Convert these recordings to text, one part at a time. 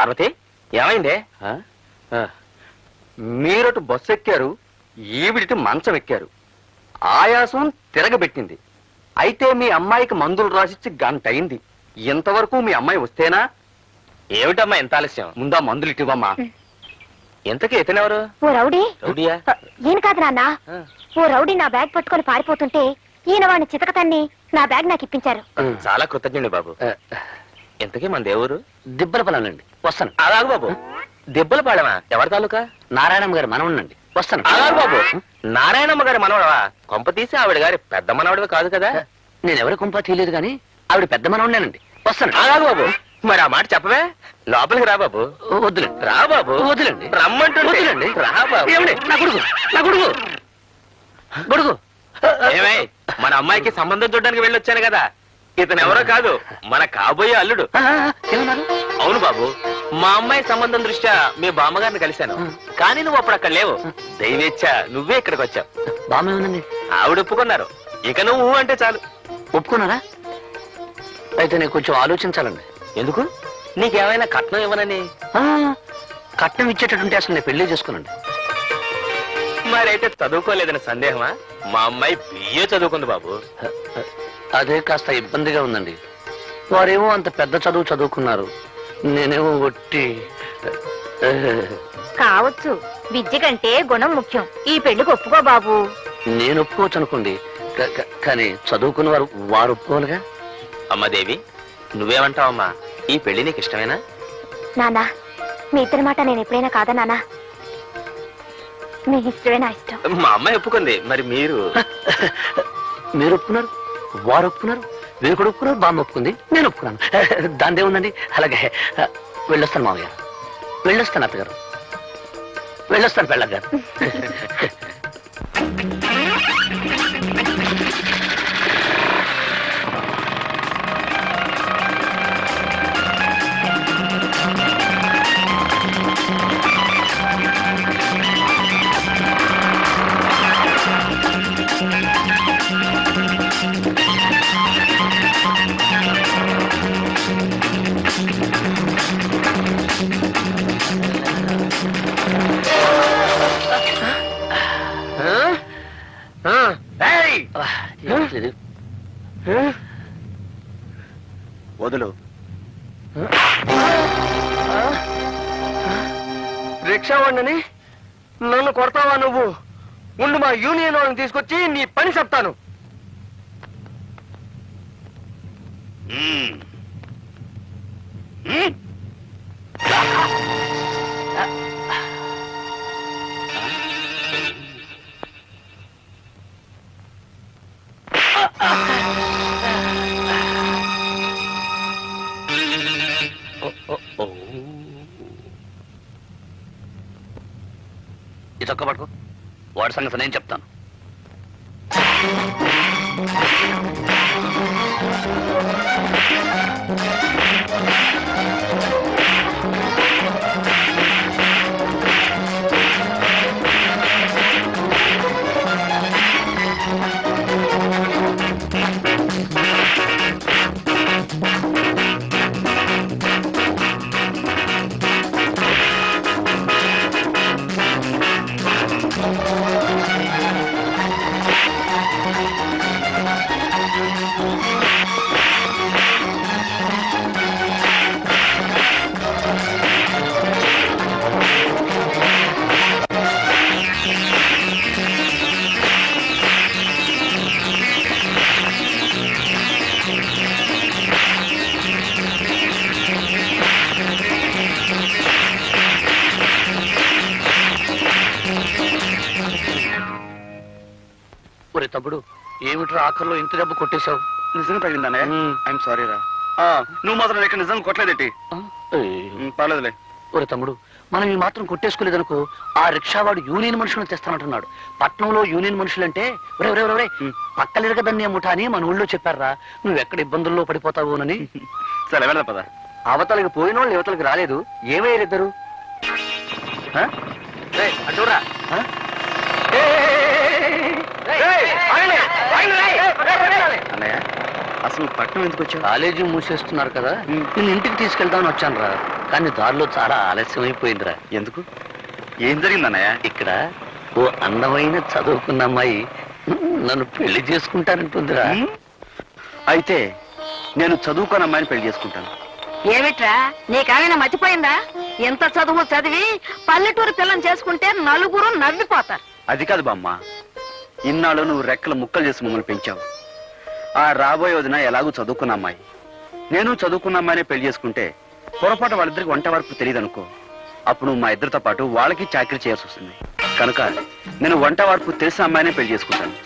పార్వతి ఏమైందే? మీరటు బస్సు ఎక్కారు, ఈవిడిటి మంచం ఎక్కారు. ఆయాసం తిరగబెట్టింది. అయితే మీ అమ్మాయికి మందులు రాసిచ్చి గంట అయింది. ఇంతవరకు మీ అమ్మాయి వస్తేనా? ఏమిటమ్మా ఎంత ఆలస్యం? ముందా మందులు ఇటివమ్మా. ఎంతకీ ఇతనెవరు? ఓ రౌడీ. రౌడీయా? ఈయన కాదు నాన్న. ఓ రౌడీ నా బ్యాగ్ పట్టుకొని పారిపోతుంటే ఈయన వాడిని చితకతన్ని నా బ్యాగ్ నాకు ఇప్పించారు. చాలా కృతజ్ఞుడి బాబు. ఎంతకీ మన దేవురు? దిబ్బలపాలెండి. వస్తాను. అలాగు బాబు. దిబ్బలపాలెమా? ఎవరి తాలూకా? నారాయణమ్మ గారి మనవనండి. వస్తాను. అలాగు బాబు. నారాయణమ్మ గారి మనవడవా? కొంప తీసి ఆవిడ గారి పెద్ద మనవడవి కాదు కదా? నేను ఎవరి కొంప తీయలేదు కానీ ఆవిడ పెద్ద మనవనేనండి. వస్తాను. అలాగు బాబు. మరి ఆ మాట చెప్పవే. లోపలికి రా బాబు. వద్దులేండి. రా బాబు. వద్దులేండి. రమ్మంటుంటే వద్దులేండి. రా బాబు. ఏమండి? నా కొడుకు, నా కొడుకు, కొడుకు. ఏమై మన అమ్మాయికి సంబంధం చూడడానికి వెళ్ళొచ్చాను కదా. ఇతను ఎవరో కాదు, మన కాబోయే అల్లుడు. అవును బాబు, మా అమ్మాయి సంబంధం దృష్ట్యా మీ బామ్మగారిని కలిశాను. కానీ నువ్వు అప్పుడు అక్కడ లేవు. దైవేచ్ఛ నువ్వే ఇక్కడికి వచ్చావు. బామ్మేమోనండి? ఆవిడ ఒప్పుకున్నారు. ఇక నువ్వు అంటే చాలు. ఒప్పుకున్నారా? అయితే నేను కొంచెం ఆలోచించాలండి. ఎందుకు? నీకేమైనా కట్నం ఇవ్వనని? కట్నం ఇచ్చేటటువంటి అసలు నేను పెళ్లి చేసుకున్నాండి. మరైతే చదువుకోలేదని సందేహమా? మా అమ్మాయి బిఏ చదువుకుంది బాబు. అదే కాస్త ఇబ్బందిగా ఉందండి. వారేమో అంత పెద్ద చదువు చదువుకున్నారు, నేనేమో ఒట్టి. కావచ్చు, విద్య కంటే గుణం ముఖ్యం. ఈ పెళ్లికి ఒప్పుకో బాబు. నేను ఒప్పుకోవచ్చు అనుకోండి, కానీ చదువుకున్న వారు ఒప్పుకోవాలిగా. అమ్మాదేవి, నువ్వేమంటావమ్మా? ఈ పెళ్లి నీకు ఇష్టమేనా? నానా, మీ ఇద్దరి మాట నేను ఎప్పుడైనా కాదా నానా? మీ ఇష్టమే నా ఇష్టం. మా అమ్మాయి ఒప్పుకుంది, మరి మీరు? మీరు ఒప్పుకున్నారు, వారు ఒప్పుకున్నారు, మీరు కూడా ఒప్పుకున్నారు, బామ్మ ఒప్పుకుంది, నేను ఒప్పుకున్నాను. దాని ఏముందండి. అలాగే వెళ్ళొస్తాను మామయ్య, వెళ్ళొస్తాను అత్తగారు, వెళ్ళొస్తాను పెళ్ళగారు. వదులు. రిక్షా వాడిని నన్ను కొడతావా నువ్వు? ఉండు, మా యూనియన్ వాళ్ళని తీసుకొచ్చి నీ పని చెప్తాను. ఈ చొక్క పట్టుకో, వాడి సంగతి నేను చెప్తాను. ఒరే తమ్ముడు, ఏమిట్రా ఆఖరిలో ఇంత దెబ్బ కొట్టేశావు? నిజంగా తగిందానే? ఐఎమ్ సారీ రా. నువ్వు మాత్రం ఇక్కడ నిజంగా కొట్టలేదేటి? పర్లేదులే. ఒరే తమ్ముడు, మనం ఈ మాత్రం కొట్టేసుకోలేదనుకో, ఆ రిక్షావాడు యూనియన్ మనుషులను తెస్తానంటున్నాడు. పట్నంలో యూనియన్ మనుషులంటే ఒరే పక్కలిరగదన్నే ముఠా అని మన ఊళ్ళో చెప్పారా. నువ్వెక్కడ ఇబ్బందుల్లో పడిపోతావునని. సరే వెళ్దా పద. అవతలకి పోయిన వాళ్ళు యువతలకు రాలేదు. ఏమయ్యారు ఇద్దరు? అటురా. అన్నయ్య, అసలు పట్నం ఎందుకు వచ్చావు? కాలేజీ మూసేస్తున్నారు కదా, నేను ఇంటికి తీసుకెళ్దామని వచ్చాను రా. కానీ దారిలో చాలా ఆలస్యమైపోయిందిరా. ఎందుకు? ఏం జరిగిందన్నయ్య? ఇక్కడ ఓ అందమైన చదువుకున్న అమ్మాయి నన్ను పెళ్లి చేసుకుంటానంటుందిరా. అయితే నేను చదువుకున్న అమ్మాయిని పెళ్లి చేసుకుంటాను. ఏమిట్రా నీకేమైనా మర్చిపోయిందా? ఎంత చదువు చదివి పల్లెటూరు పిల్లని చేసుకుంటే నలుగురు నవ్విపోతారు. అది కాదు బామ్మ, ఇన్నాళ్ళు నువ్వు రెక్కలు ముక్కలు చేసి మమ్మల్ని పెంచావు. ఆ రాబోయే వదిన ఎలాగూ చదువుకున్న అమ్మాయి, నేను చదువుకున్న అమ్మాయినే పెళ్లి చేసుకుంటే పొరపాటు వాళ్ళిద్దరికి వంట వరకు తెలియదు అనుకో. అప్పుడు మా ఇద్దరితో పాటు వాళ్ళకి చాకరీ చేయాల్సి వస్తుంది. కనుక నేను వంట వరకు తెలిసిన అమ్మాయినే పెళ్లి చేసుకుంటాను.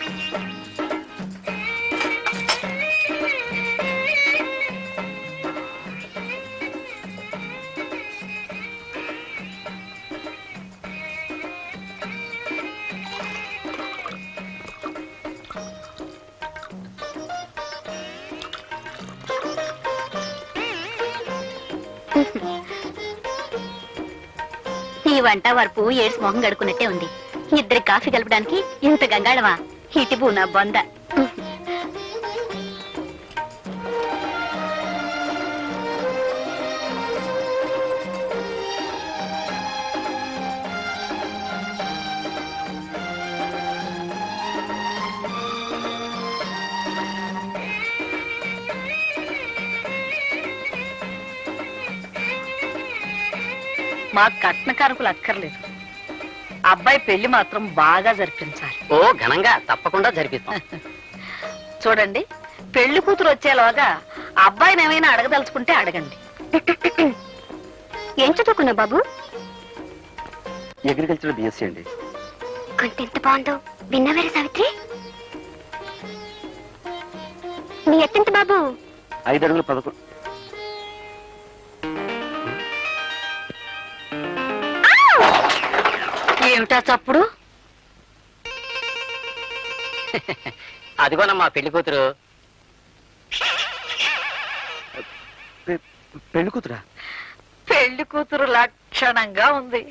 నీ వంట వరపు ఏడ్స్ మొహం గడుకున్నట్టే ఉంది. ఇద్దరి కాఫీ కలపడానికి ఇంత గంగాళమా? ఇటుబు నా బొంద. మా కట్న కారకులు అక్కర్లేదు, అబ్బాయి పెళ్లి మాత్రం బాగా జరిపించాలి. ఓ ఘనంగా తప్పకుండా జరిపిస్తాం. చూడండి, పెళ్లి కూతురు వచ్చేలోగా అబ్బాయిని ఏమైనా అడగదలుచుకుంటే అడగండి. ఏం చదువుకున్నావు బాబు? అగ్రికల్చర్ బిఎస్సీ అండి. కొంత ఎంత బాగుందో విన్నావేరా సావిత్రి? నీ ఎత్తెంత బాబు? 5 అడుగుల 11. ఏమిటా చప్పుడు? అదిగోనమ్మా పెళ్లి కూతురు. పెళ్లి కూతురా? పెళ్లి కూతురు లక్షణంగా ఉంది.